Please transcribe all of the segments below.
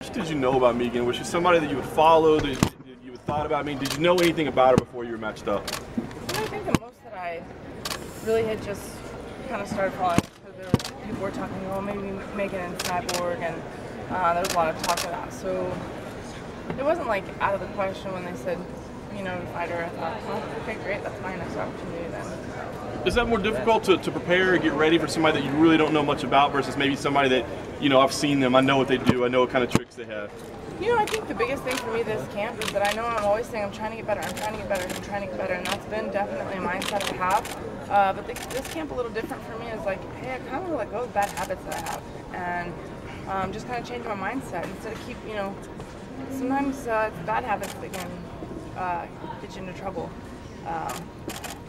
What did you know about Megan? Was she somebody that you would follow, that you would thought about? I mean, did you know anything about her before you were matched up? I think the most that I really had just kind of started following, because people were talking, oh, maybe Megan and Cyborg, and there was a lot of talk of that. So it wasn't like out of the question when they said, you know, to fight her. I thought, oh, okay, great, that's my next opportunity then. Is that more difficult to prepare or get ready for somebody that you really don't know much about versus maybe somebody that, you know, I've seen them, I know what they do, I know what kind of tricks they have? You know, I think the biggest thing for me this camp is that I know I'm always saying I'm trying to get better, I'm trying to get better, I'm trying to get better, and that's been definitely a mindset I have. But this camp a little different for me is like, hey, I kind of want to let go of bad habits that I have, and just kind of change my mindset instead of keep, you know, sometimes it's bad habits that can get you into trouble.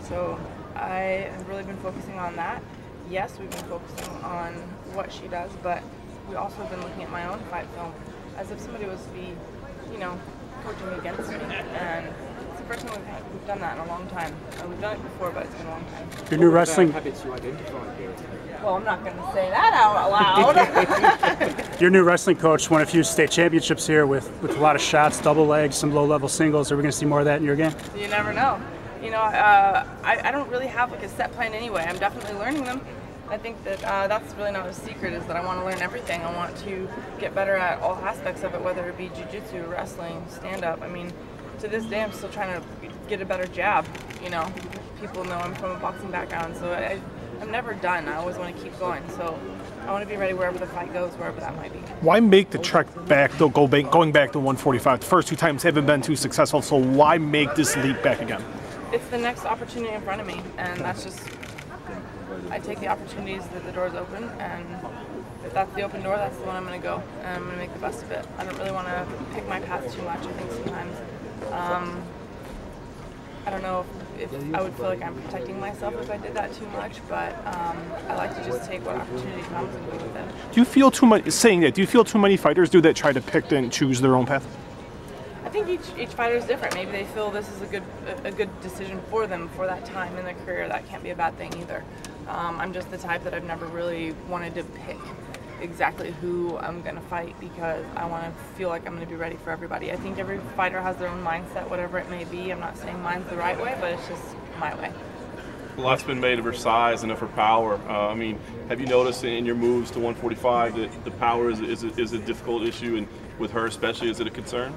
So I have really been focusing on that. Yes, we've been focusing on what she does, but we also have been looking at my own fight film as if somebody was to be, you know, coaching against me. And it's the first time we've done that in a long time. We've done it before, but it's been a long time. Your new wrestling habits you identify here. Well, I'm not going to say that out loud. Your new wrestling coach won a few state championships here with a lot of shots, double legs, some low-level singles. Are we going to see more of that in your game? You never know. You know, I don't really have like a set plan anyway. I'm definitely learning them. I think that that's really not a secret, is that I want to learn everything. I want to get better at all aspects of it, whether it be jiu-jitsu, wrestling, stand-up. I mean, to this day, I'm still trying to get a better jab. You know, people know I'm from a boxing background, so I'm never done. I always want to keep going. So I want to be ready wherever the fight goes, wherever that might be. Why make the trek back, though, going back to 145? The first two times haven't been too successful, so why make this leap back again? It's the next opportunity in front of me, and that's just, I take the opportunities that the door's open, and if that's the open door, that's the one I'm going to go, and I'm going to make the best of it. I don't really want to pick my path too much. I think sometimes, I don't know if I would feel like I'm protecting myself if I did that too much, but I like to just take what opportunity comes and go with it. Do you feel too much, saying that, do you feel too many fighters do that, try to pick and choose their own path? I think each fighter is different. Maybe they feel this is a good decision for them for that time in their career. That can't be a bad thing either. I'm just the type that I've never really wanted to pick exactly who I'm going to fight, because I want to feel like I'm going to be ready for everybody. I think every fighter has their own mindset, whatever it may be. I'm not saying mine's the right way, but it's just my way. A lot's been made of her size and of her power. I mean, have you noticed in your moves to 145 that the power is a difficult issue, and with her especially, is it a concern?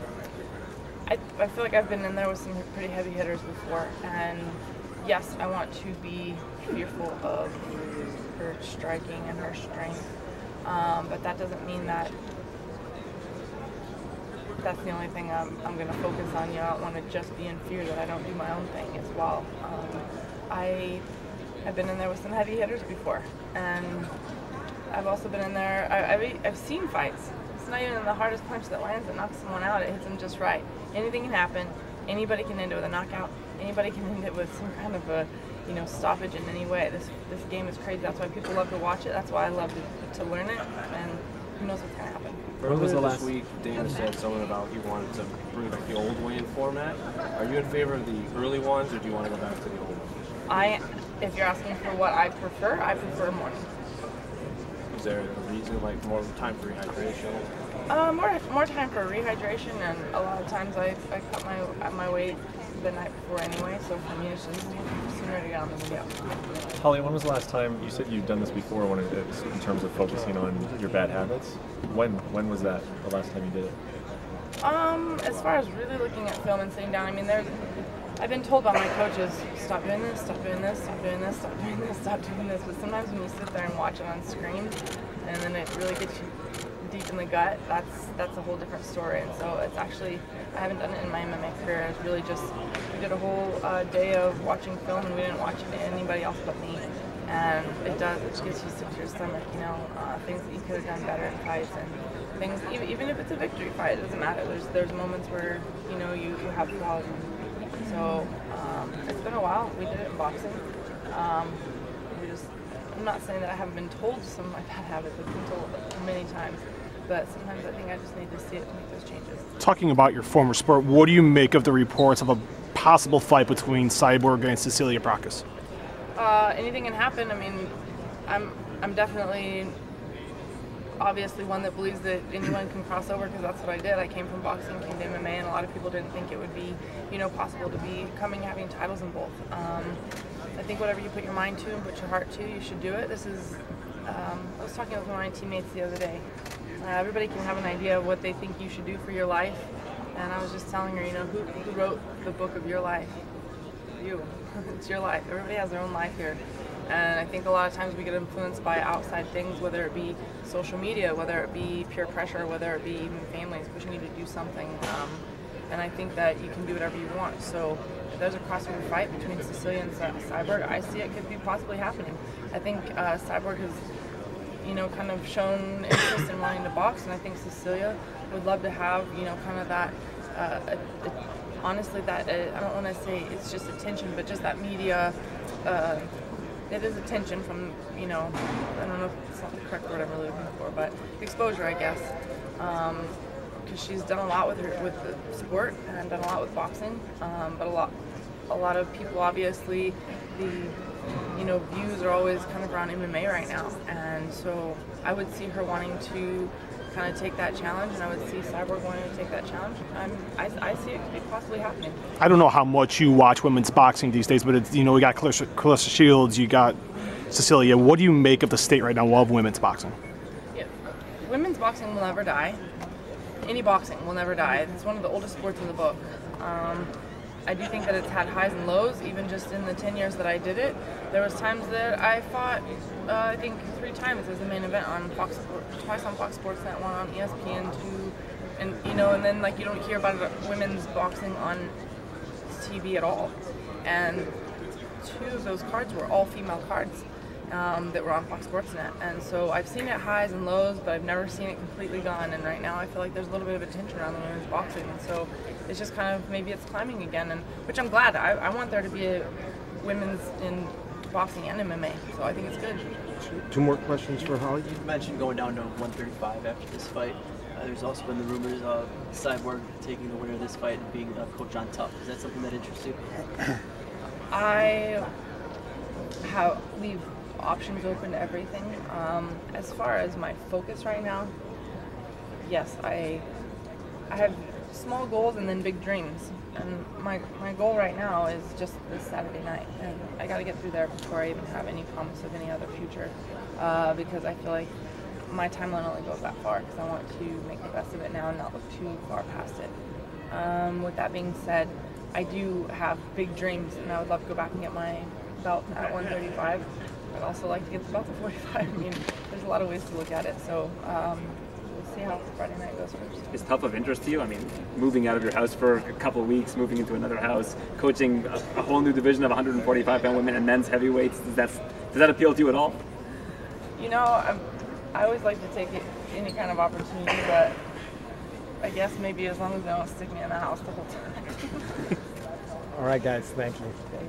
I feel like I've been in there with some pretty heavy hitters before, and yes, I want to be fearful of her striking and her strength, but that doesn't mean that that's the only thing I'm going to focus on. You know, I don't want to just be in fear that I don't do my own thing as well. I've been in there with some heavy hitters before, and I've also been in there, I've seen fights. It's not even the hardest punch that lands that knocks someone out. It hits them just right. Anything can happen. Anybody can end it with a knockout. Anybody can end it with some kind of a, you know, stoppage in any way. This game is crazy. That's why people love to watch it. That's why I love to learn it. And who knows what's going to happen. Earlier this week, Dana said something about he wanted to bring back the old weigh-in format. Are you in favor of the early ones, or do you want to go back to the old ones? If you're asking for what I prefer morning. Is there a reason, like more time for rehydration? More time for rehydration, and a lot of times I cut my weight the night before anyway, so for me it's just sooner to get on the video. Holly, when was the last time, you said you've done this before when it's in terms of focusing on your bad habits? When was that the last time you did it? As far as really looking at film and sitting down, I mean, I've been told by my coaches, stop doing this, stop doing this, stop doing this, stop doing this, stop doing this. But sometimes when you sit there and watch it on screen, and then it really gets you deep in the gut, that's a whole different story. And so it's actually, I haven't done it in my MMA career. It's really just, we did a whole day of watching film, and we didn't watch it to anybody else but me. And it gets you sick to your stomach, you know, things that you could have done better in fights, and things, even if it's a victory fight, it doesn't matter. There's moments where, you know, you have quality. So it's been a while. We did it in boxing. I'm not saying that I haven't been told some of my bad habits. I've been told many times, but sometimes I think I just need to see it to make those changes. Talking about your former sport, what do you make of the reports of a possible fight between Cyborg and Cecilia Breakhus? Anything can happen. I mean, I'm definitely obviously one that believes that anyone can cross over, because that's what I did. I came from boxing, came to MMA, and a lot of people didn't think it would be, possible to be having titles in both. I think whatever you put your mind to and put your heart to, you should do it. I was talking with one of my teammates the other day. Everybody can have an idea of what they think you should do for your life, and I was just telling her, who wrote the book of your life? You. It's your life. Everybody has their own life here. And I think a lot of times we get influenced by outside things, whether it be social media, whether it be peer pressure, whether it be even families pushing you to do something. And I think that you can do whatever you want. So if there's a crossover fight between Cecilia and Cyborg, I see it could be possibly happening. I think Cyborg has, kind of shown interest in wanting to box, and I think Cecilia would love to have, kind of that, honestly, that, I don't want to say it's just attention, but just that media, it is attention from, I don't know if it's not the correct word I'm really looking for, but exposure, I guess. Because she's done a lot with the sport and done a lot with boxing, but a lot of people, obviously, the views are always kind of around MMA right now, and so I would see her wanting to kind of take that challenge, and I would see Cyborg wanting to take that challenge. I see it could be possibly happening. I don't know how much you watch women's boxing these days, but it's, we got Clarissa Shields, you got Cecilia. What do you make of the state right now of women's boxing? Yeah, women's boxing will never die. Any boxing will never die. It's one of the oldest sports in the book. I do think that it's had highs and lows, even just in the 10 years that I did it. There was times that I fought, I think 3 times as the main event on Fox, twice on Fox Sports Net, one on ESPN, 2, and and then you don't hear about women's boxing on TV at all. And 2 of those cards were all female cards that were on Fox Sports Net. And so I've seen it highs and lows, but I've never seen it completely gone. And right now I feel like there's a little bit of attention around the women's boxing. And so it's just kind of, maybe it's climbing again, and which I'm glad. I want there to be a women's in boxing and MMA, so I think it's good. 2 more questions for Holly. You mentioned going down to 135 after this fight. There's also been the rumors of Cyborg taking the winner of this fight and being a coach on top. Is that something that interests you? I leave options open to everything. As far as my focus right now, yes, I have small goals and then big dreams. And my goal right now is just this Saturday night, and I got to get through there before I even have any promise of any other future, because I feel like my timeline only goes that far, because I want to make the best of it now and not look too far past it. With that being said, I do have big dreams, and I would love to go back and get my belt at 135. I'd also like to get the belt at 45. I mean, there's a lot of ways to look at it, so we'll see how Friday night goes first. Is tough of interest to you? I mean, moving out of your house for a couple of weeks, moving into another house, coaching a whole new division of 145-pound women and men's heavyweights, does that appeal to you at all? I always like to take any kind of opportunity, but I guess maybe as long as they don't stick me in the house the whole time. All right, guys. Thank you. Okay.